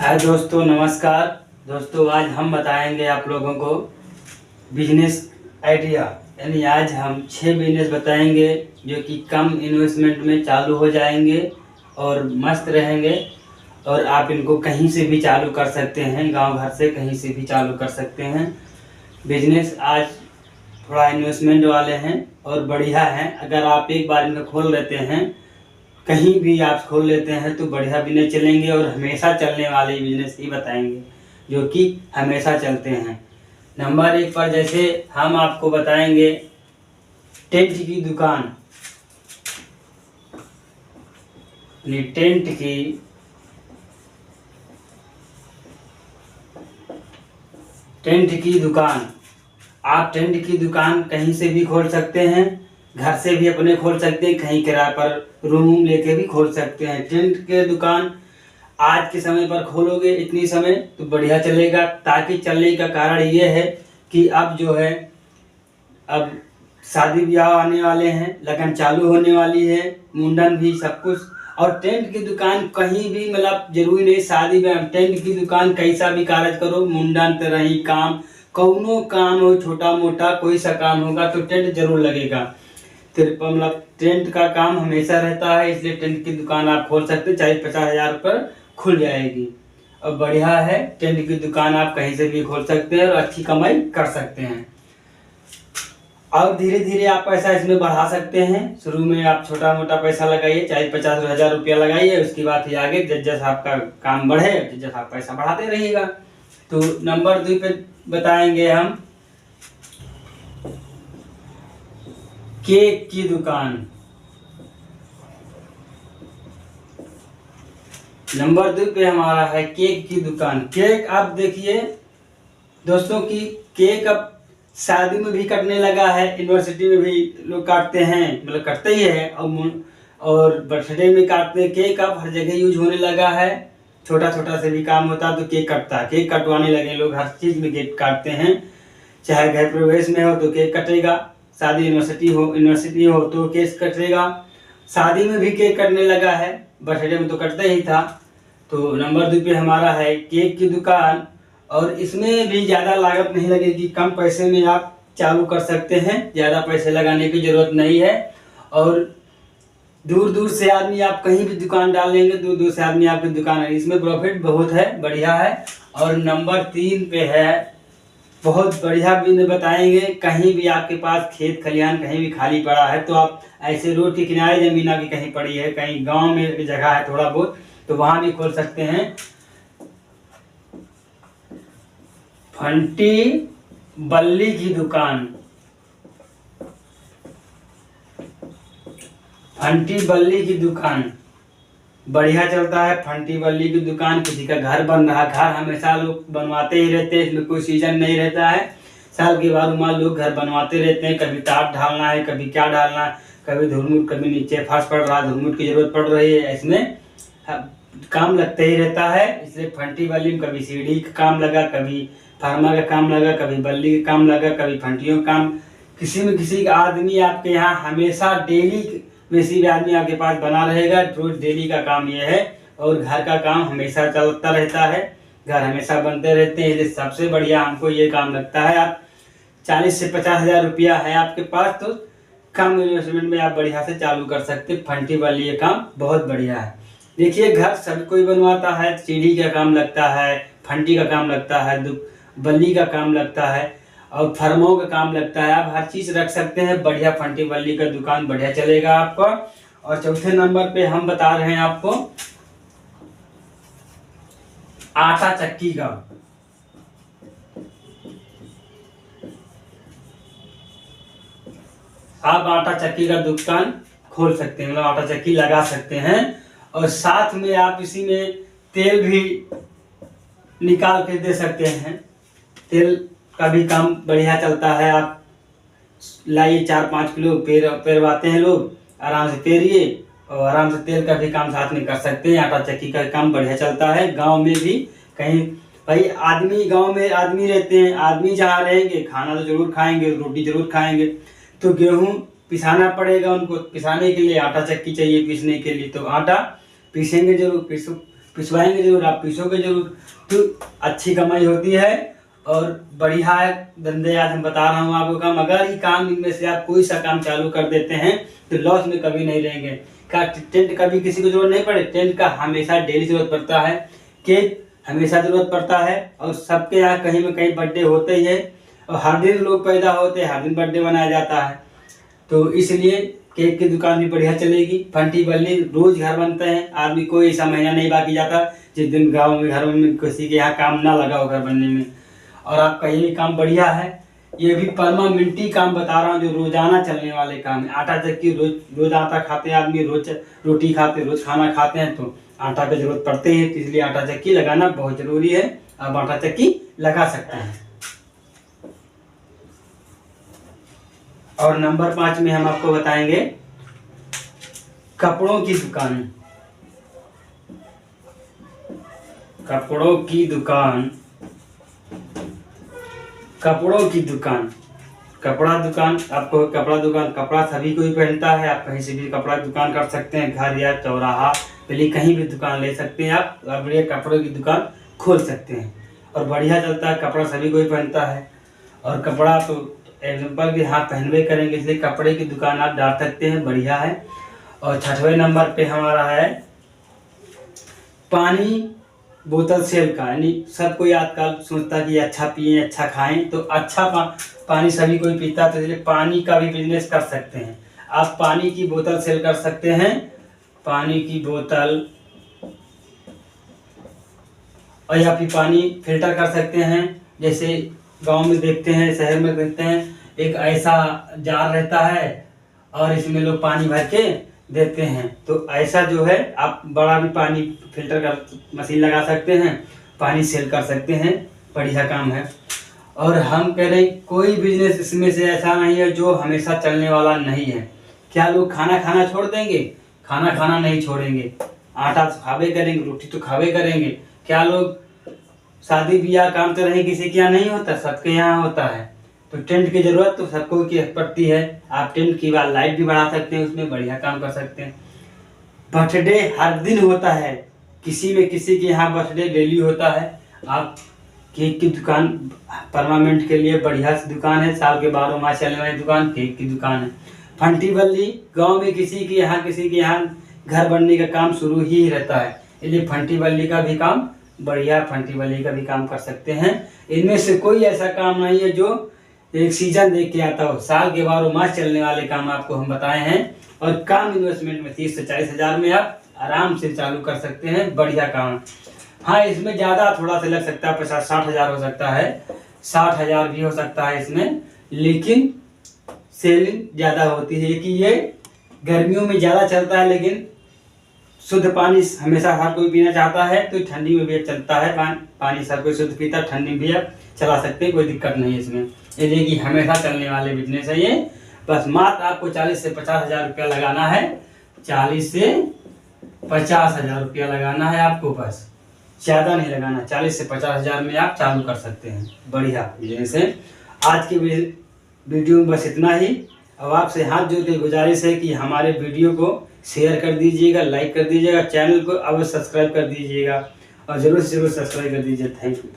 हाय दोस्तों, नमस्कार। दोस्तों, आज हम बताएंगे आप लोगों को बिजनेस आइडिया। यानी आज हम 6 बिजनेस बताएंगे जो कि कम इन्वेस्टमेंट में चालू हो जाएंगे और मस्त रहेंगे। और आप इनको कहीं से भी चालू कर सकते हैं, गांव घर से कहीं से भी चालू कर सकते हैं। बिजनेस आज थोड़ा इन्वेस्टमेंट वाले हैं और बढ़िया हैं। अगर आप एक बार इनको खोल लेते हैं, कहीं भी आप खोल लेते हैं तो बढ़िया बिजनेस चलेंगे और हमेशा चलने वाले बिजनेस ही बताएंगे जो कि हमेशा चलते हैं। नंबर 1 पर जैसे हम आपको बताएंगे टेंट की दुकान। टेंट की दुकान। आप टेंट की दुकान कहीं से भी खोल सकते हैं, घर से भी अपने खोल सकते हैं, कहीं किराए पर रूम लेके भी खोल सकते हैं। टेंट के दुकान आज के समय पर खोलोगे इतनी समय तो बढ़िया चलेगा। ताकि चलने का कारण ये है कि अब जो है, अब शादी ब्याह आने वाले हैं, लगन चालू होने वाली है, मुंडन भी, सब कुछ। और टेंट की दुकान कहीं भी, मतलब जरूरी नहीं शादी में, टेंट की दुकान कैसा भी कार्य करो, मुंडन तरही काम, कौनो काम हो, छोटा मोटा कोई सा काम होगा तो टेंट जरूर लगेगा। मतलब टेंट का काम हमेशा रहता है, इसलिए टेंट की दुकान आप खोल सकते हैं। 40-50 हज़ार पर खुल जाएगी और बढ़िया है। टेंट की दुकान आप कहीं से भी खोल सकते हैं और अच्छी कमाई कर सकते हैं। और धीरे धीरे आप पैसा इसमें बढ़ा सकते हैं। शुरू में आप छोटा मोटा पैसा लगाइए, 40-50 हज़ार रुपया लगाइए। उसके बाद ही आगे जैसा आपका काम बढ़े, जैसा आप पैसा बढ़ाते रहिएगा। तो नंबर 2 पे बताएंगे हम केक की दुकान। नंबर 2 पे हमारा है केक की दुकान। केक आप देखिए दोस्तों की केक अब शादी में भी कटने लगा है, यूनिवर्सिटी में भी लोग काटते हैं, मतलब करते ही है। और बर्थडे में काटते हैं केक। अब हर जगह यूज होने लगा है। छोटा छोटा से भी काम होता है तो केक कटता है, केक कटवाने लगे लोग, हर चीज में केक काटते हैं। चाहे घर प्रवेश में हो तो केक कटेगा, शादी यूनिवर्सिटी हो तो केक कटेगा। शादी में भी केक कटने लगा है, बर्थडे में तो कटता ही था। तो नंबर 2 पे हमारा है केक की दुकान। और इसमें भी ज़्यादा लागत नहीं लगेगी, कम पैसे में आप चालू कर सकते हैं, ज़्यादा पैसे लगाने की ज़रूरत नहीं है। और दूर दूर से आदमी, आप कहीं भी दुकान डाल लेंगे, दूर दूर से आदमी आपकी दुकान है, इसमें प्रॉफिट बहुत है, बढ़िया है। और नंबर 3 पे है बहुत बढ़िया बिजनेस बताएंगे। कहीं भी आपके पास खेत खलिहान कहीं भी खाली पड़ा है तो आप ऐसे रोड के किनारे जमीन आपकी कहीं पड़ी है, कहीं गांव में जगह है थोड़ा बहुत, तो वहां भी खोल सकते हैं। फंटी बल्ली की दुकान। फंटी बल्ली की दुकान बढ़िया चलता है। फंटी बल्ली की दुकान, किसी का घर बन रहा, घर हमेशा लोग बनवाते ही रहते हैं, इसमें कोई सीजन नहीं रहता है। साल के बाद मान लोग घर बनवाते रहते हैं, कभी टाट ढालना है, कभी क्या डालना है, कभी धुरमुट, कभी नीचे फर्श पड़ रहा है, धुरमुट की जरूरत पड़ रही है, इसमें काम लगते ही रहता है। इसलिए फंटी बल्ली में कभी सीढ़ी का काम लगा, कभी फार्मा का काम लगा, कभी बल्ली का काम लगा, कभी फंटियों का काम, किसी में किसी आदमी आपके यहाँ हमेशा डेली किसी भी आदमी आपके पास बना रहेगा। रोज डेली का काम ये है। और घर का काम हमेशा चलता रहता है, घर हमेशा बनते रहते हैं, इसलिए सबसे बढ़िया हमको ये काम लगता है। आप 40 से 50 हज़ार रुपया है आपके पास तो कम इन्वेस्टमेंट में आप बढ़िया से चालू कर सकते हैं। फंटी वाली ये काम बहुत बढ़िया है। देखिए घर सब कोई बनवाता है, सीढ़ी का काम लगता है, फंटी का काम लगता है, बल्ली का काम लगता है और फर्मों का काम लगता है। आप हर चीज रख सकते हैं, बढ़िया फंटी बल्ली का दुकान बढ़िया चलेगा आपका। और चौथे नंबर पे हम बता रहे हैं आपको आटा चक्की का। आप आटा चक्की का दुकान खोल सकते हैं, मतलब आटा चक्की लगा सकते हैं। और साथ में आप इसी में तेल भी निकाल के दे सकते हैं। तेल का भी काम बढ़िया चलता है। आप लाइए 4-5 किलो पेरवाते हैं लोग, आराम से पेरिए और आराम से तेल का भी काम साथ में कर सकते हैं। आटा चक्की का काम बढ़िया चलता है। गांव में भी कहीं भाई आदमी, गांव में आदमी रहते हैं, आदमी जहाँ रहेंगे खाना तो जरूर खाएंगे, रोटी जरूर खाएंगे, तो गेहूं पिसाना पड़ेगा उनको। पिसाने के लिए आटा चक्की चाहिए, पीसने के लिए तो आटा पीसेंगे जरूर। पिछवाएंगे जरूर, आप पीसोगे जरूर तो अच्छी कमाई होती है और बढ़िया है धंधे। आज हम बता रहा हूँ आपको काम, अगर ये काम इनमें से आप कोई सा काम चालू कर देते हैं तो लॉस में कभी नहीं रहेंगे। का टेंट कभी किसी को जरूरत नहीं पड़े, टेंट का हमेशा डेली जरूरत पड़ता है, केक हमेशा जरूरत पड़ता है और सबके यहाँ कहीं में कहीं बर्थडे होते ही है और हर दिन लोग पैदा होते हैं, हर दिन बर्थडे मनाया जाता है। तो इसलिए केक की दुकान भी बढ़िया चलेगी। फंटी बल्ली रोज घर बनते हैं, आदमी कोई ऐसा महीना नहीं बाकी जाता जिस दिन गाँव में घरों में किसी के यहाँ काम ना लगा हो घर बनने में। और आपका ये काम बढ़िया है, ये भी परमानेंटी काम बता रहा हूँ जो रोजाना चलने वाले काम है। आटा चक्की रोज आटा खाते हैं आदमी, रोज रोटी खाते, रोज खाना खाते हैं तो आटा की जरूरत पड़ती है, इसलिए आटा चक्की लगाना बहुत जरूरी है। आप आटा चक्की लगा सकते हैं। और नंबर 5 में हम आपको बताएंगे कपड़ों की दुकान। कपड़ों की दुकान, कपड़ों की दुकान, कपड़ा दुकान। आपको कपड़ा दुकान, कपड़ा सभी कोई पहनता है, आप कहीं से भी कपड़ा दुकान कर सकते हैं, घर या चौराहा गली कहीं भी दुकान ले सकते हैं आप, बढ़िया कपड़ों की दुकान खोल सकते हैं और बढ़िया चलता है। कपड़ा सभी कोई पहनता है और कपड़ा तो एग्जाम्पल भी हाँ पहनवे करेंगे, इसलिए कपड़े की दुकान आप डाल सकते हैं, बढ़िया है। और 6वें नंबर पे हमारा है पानी बोतल सेल का, यानी सब कोई आजकल सोचता है कि अच्छा पिए अच्छा खाएं, तो अच्छा पानी सभी कोई पीता है, तो इसलिए पानी का भी बिजनेस कर सकते हैं आप। पानी की बोतल सेल कर सकते हैं, पानी की बोतल, और या फिर पानी फिल्टर कर सकते हैं। जैसे गांव में देखते हैं, शहर में देखते हैं, एक ऐसा जार रहता है और इसमें लोग पानी भर के देते हैं, तो ऐसा जो है आप बड़ा भी पानी फिल्टर कर मशीन लगा सकते हैं, पानी सेल कर सकते हैं, बढ़िया काम है। और हम कह रहे हैं कोई बिजनेस इसमें से ऐसा नहीं है जो हमेशा चलने वाला नहीं है। क्या लोग खाना खाना छोड़ देंगे? खाना खाना नहीं छोड़ेंगे, आटा तो खावे करेंगे, रोटी तो खावे करेंगे। क्या लोग शादी ब्याह काम तो नहीं किसी के यहाँ नहीं होता, सबके यहाँ होता है। तो टेंट की जरूरत तो सबको की पड़ती है, आप टेंट की बात लाइट भी बढ़ा सकते हैं, उसमें बढ़िया काम कर सकते हैं। बर्थडे हर दिन होता है, किसी में किसी के यहाँ बर्थडे डेली होता है। आप केक की दुकान परमानेंट के लिए बढ़िया सी दुकान है, साल के 12 माह चलने वाली दुकान केक की दुकान है। फंटी बल्ली गाँव में किसी के यहाँ घर बनने का काम शुरू ही रहता है, इसलिए फंटी बल्ली का भी काम बढ़िया, फंटी बल्ली का भी काम कर सकते हैं। इनमें से कोई ऐसा काम नहीं है जो एक सीजन देख के आता हो, साल के 12 माह चलने वाले काम आपको हम बताए हैं। और कम इन्वेस्टमेंट में 30 से 40 हज़ार में आप आराम से चालू कर सकते हैं, बढ़िया काम। हाँ इसमें ज़्यादा थोड़ा सा लग सकता है, 50-60 हज़ार हो सकता है, 60 हज़ार भी हो सकता है इसमें, लेकिन सेलिंग ज़्यादा होती है कि ये गर्मियों में ज़्यादा चलता है। लेकिन शुद्ध पानी हमेशा हर कोई पीना चाहता है, तो ठंडी में भी चलता है पानी सब कोई शुद्ध पीता है, ठंडी में भी आप चला सकते हैं, कोई दिक्कत नहीं है इसमें। ये कि हमेशा चलने वाले बिजनेस है ये। बस मात्र आपको 40 से 50 हज़ार रुपया लगाना है, 40 से 50 हज़ार रुपया लगाना है आपको, बस ज़्यादा नहीं लगाना। 40 से 50 हज़ार में आप चालू कर सकते हैं, बढ़िया बिजनेस है। आज की वीडियो में बस इतना ही। अब आपसे हाथ जोड़ के गुजारिश है कि हमारे वीडियो को शेयर कर दीजिएगा, लाइक कर दीजिएगा, चैनल को अवश्य सब्सक्राइब कर दीजिएगा और ज़रूर से ज़रूर सब्सक्राइब कर दीजिए। Thank you.